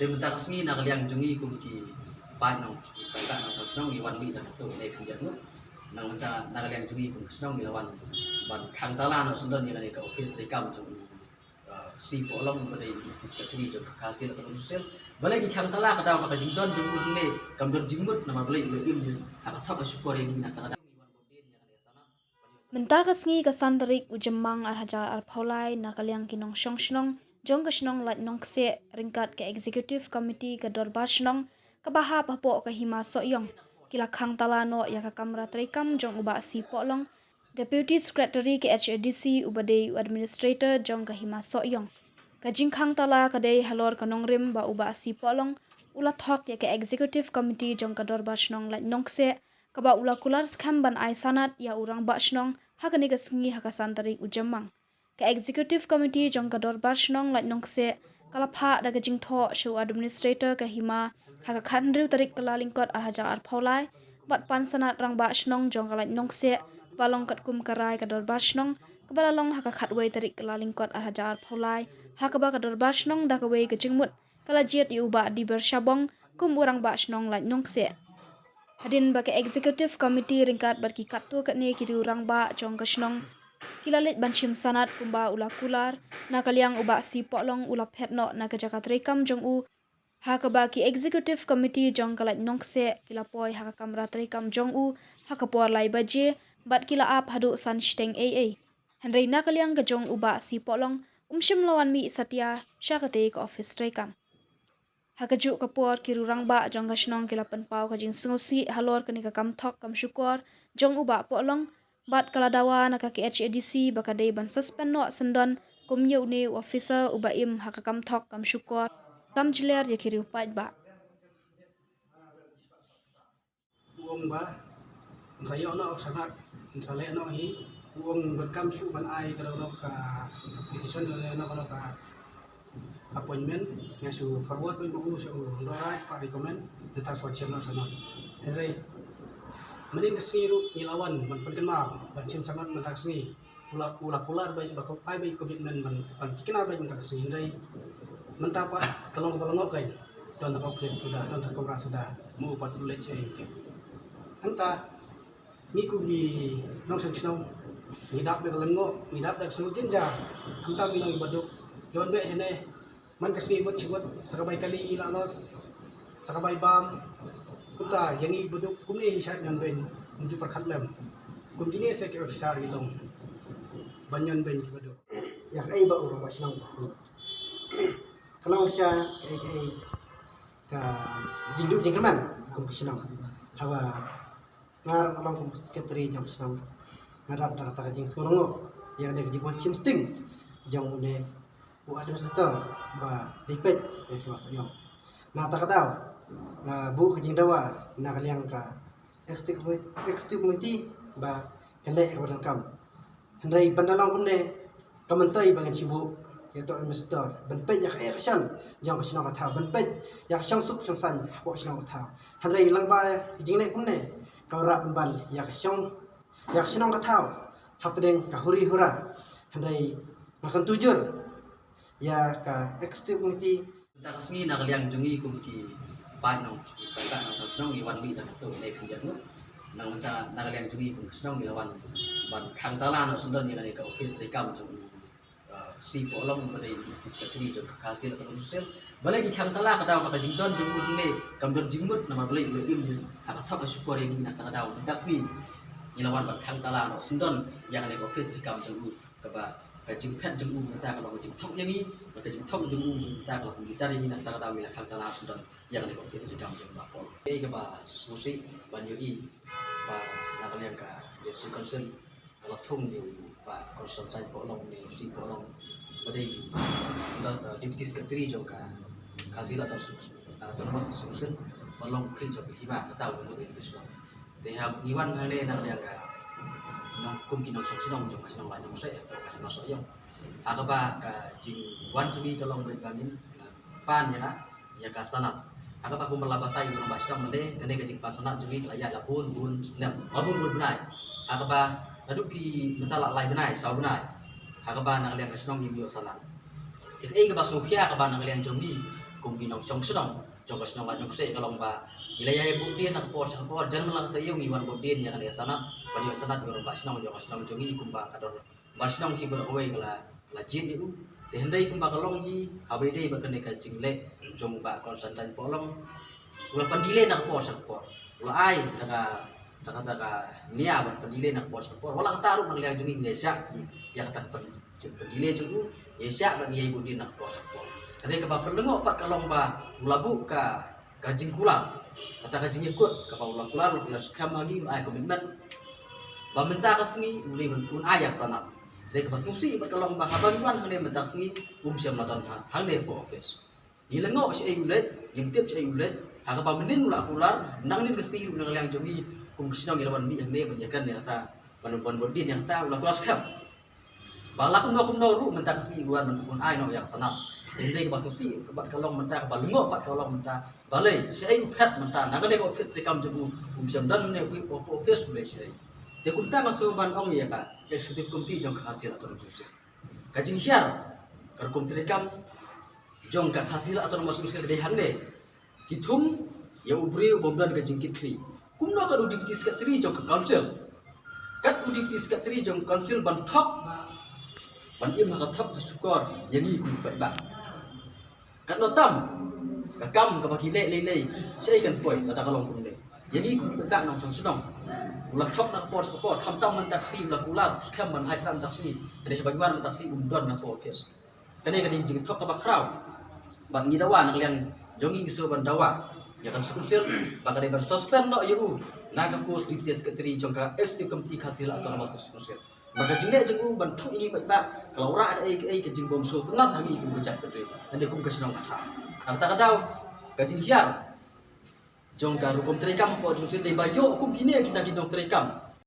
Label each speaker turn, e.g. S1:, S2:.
S1: Tementar sini nak liang jungi kumki panong tak nak senang iwan mi tak tu le kerja tu nang menta nak liang jungi kum senang ilawan ban khang tala no sundon ni ka office rekam tu si polong pada diskatri jo kasil atau sosial balai ki khang tala ka daw ka jingdon jumut ne kamdon jingmut nama balai le im aka thap syukur ini nak tak
S2: Menta kasngi kasandarik ujemang arhaja arphaulai nakaliang kinong shnong jong kasnong lat nongse ringkat ke executive committee ke dorbar shnong kabaha papo ke hima soyong kila khang talano ya ka kamra trekam jong uba si polong deputy secretary ke HADC ubade administrator jong ke hima soyong ka jingkhang tala kadai halor kanong rim ba uba si polong ula thok ya ke executive committee jong ka dorbar shnong lat nongse kaba ula kular skam ban ai sanat ya urang ba shnong hakani ka sngi hakasan tarik ujamang ka executive committee jong ka dorbar shnong lat nongse kalapha daga jingtho show administrator ka hima haka khandriu tarik kala lingkot arhaja arphaulai bat pan sanat rang ba shnong jong ka lat nongse balong kat kum karai ka dorbar shnong kabala long haka khatwei tarik kala lingkot arhaja arphaulai hakaba ka dorbar shnong dakawei ka jingmut kala jet yu ba di bersabong kum urang ba shnong lat nongse Hadin bagi executive committee ringkat berki katu kat ni kiri urang ba jong kasnong kilalit banshim sanat kumba ula kular nakaliang uba si polong ula phetno na kajakat rekam jong u ha kabaki executive committee jong kalat nongse kila poi ha kamra rekam jong u ha kapor lai baje bat kila ap hadu san shteng aa hanrei nakaliang ka jong uba si polong umshim lawan mi satya shakate ka office rekam Hakajuk kapor kirurang ba jong kasnong kilapan pau kajing sengusi halor kani ka kamthok kam syukur jong uba polong bat kaladawa naka ki HADC bakadei ban suspend no sendon kumye une officer uba im haka kamthok kam syukur kam jiler ya kiri upat ba
S3: uang ba saya ono sangat insale no hi uang berkam su ban ai kalau no ka application no kalau ka appointment ngasu forward pun buku su dorai pak recommend data social no sana hari mending kesiru ilawan ban penkenal ban cin sangat mentak sini ular baik bakau ai baik komitmen ban kena baik mentak sini hari mentapa kalau kalau kai don tak office sudah don tak komra sudah mau buat leceh itu anta ngiku gi nong senong ngidap dak lengo ngidap dak semua jinja anta bilang ibaduk yon be hene man kasni buat sebut sakabai kali ilalos sakabai bam kunta yang ibaduk kumni syat yon ben menuju perkhatlem kum gini saya ke officer ilong banyon ben ibaduk
S4: ya ai ba urang basnang kalau siya ai ka jingdu jingkerman kum basnang hawa ngar orang kum secretary jam basnang ngarap dak ta jing sekorongo ya ada jing chim sting jang une bu administrator ba dipet ya mas ayong na ta kadaw na bu kajing dawa na kaliang ka executive committee ba kale ka wadang kam handai bandalong kunne kamantai bangan sibu ya to administrator benpet ya ka kashan jang kashan ka tha benpet ya kashan sup sang san bo kashan ka tha handai lang ba jing le kunne ka ra ban ya kashan ka tha hapdeng ka huri hura handai makan tujur ya ka executive committee
S1: tak sini nak liang jungi kumki panong tak nak senang iwan mi tak tu le kerja tu nang menta nak liang jungi kum senang ilawan ban khang tala no sundon ni ka office rekam tu si polong pada diskatri jo kasil atau sosial balai ki khang tala ka daw ka jingdon jumut ne kamdon jingmut nama balai le im aka thap syukur ini nak daw tak sini ilawan ban khang tala no sundon yang ne office rekam tu ka ba ka jingpet jung ta ka jing thok yang ni ka jing thok jung ta ka gitar ini nak daw mila khang tala sundon yang ne office rekam jung ba pol ka ba susi ban yui ba nak liang ka desi concern kalau thung ni ba concern sai polong ni si polong pada deputy secretary juga kasih atau mas solution belum clean job hiba tahu dulu ini sudah. Tehap niwan ngane nak dia ka nong kum kinong song juga kasih nong lain saya kasih masuk yang agak ka jing wan cumi kalau bergamin pan ya ka sanat agak aku melabatai untuk bahasa mende kene ka jing pan sanat cumi ya lapun bun senam abun bun benai agak aduk ki mentala lai benai sau benai Hakaban nak liang kasnong gimio salan. If ay kabas mukya kaban nak liang jombi kum pinong song senong jong ka senong la jong se kalong ba wilayah budin nak por jangan lang tayo iwan budin yang ada sanat pada sanat guru ba senong jong ka senong jongi kum ba kador ba senong hi ber away la jin itu hendai kum ba kalong hi abai dei ba kene ka jingle jong ba konstantan polong ulah pandile nak por sak por ulah ai daga nia ban pandile nak por sak por wala taruh nak liang jongi desa ya kata pandile jongu Yesya bagi ibu di nak kuasa pol. Ada kebab pelengok pak kalong ba ulabu ka kajing kular. Kata kajing ikut ke ulang kular sekam lagi ay komitmen. Ba minta ka sengi uli pun ayak sanat. Ada kebab susi pak kalong ba habagiwan hane mentak sengi siam madan hang ne po office. Ni lengok si ulet, jimtip si ulet, ha ka menin ula kular nang nin kesi nang liang jongi kum kesinong ilawan bi yang ne menjakan ya kata ban bodin yang ta ulang kular sekam. Balak kumno ru mentak si luar pun ai no yang sanap. Ini ke basusi kebat kalong mentak balungok pat kalong mentak balai sei pet mentak naga ne office trikam jebu jam dan ne office boleh sei. Dia kumta masuk ban ong ya ka eksekutif komiti jong hasil atau rujusi. Kajing syar kar kom trikam jong ka hasil atau masuk usil de hande. Hitung ya ubri bomdan kajing kitri. Kumno ka udik sekretari jong ka council. Kat udik sekretari jong council ban thok ban im nak thap sukor jadi kum pai ba kat notam ka kam ka bagi le sei kan poi ada kalong kum de jadi kum tak nang song sunong ulah thap nak por kam tam man tak sti ulah ulat kam man aisam tak sti dari bagian tak sti don nak por kes kane jing thok ka ba kraw ban ni dawa nak liang jongi so ban dawa ya kan sukusil bakal ber suspend no yu nak pos di sekretari jongka ST komiti hasil atau nama sukusil maka jingle jengu bantuk ini baik kalau ora ada ai ke jing bom so tenat lagi kum kecak pedre ande kum kesenong kata kata kadau kajing hiar jong ka rukum terekam po susil de bayo kum kini kita kidong terekam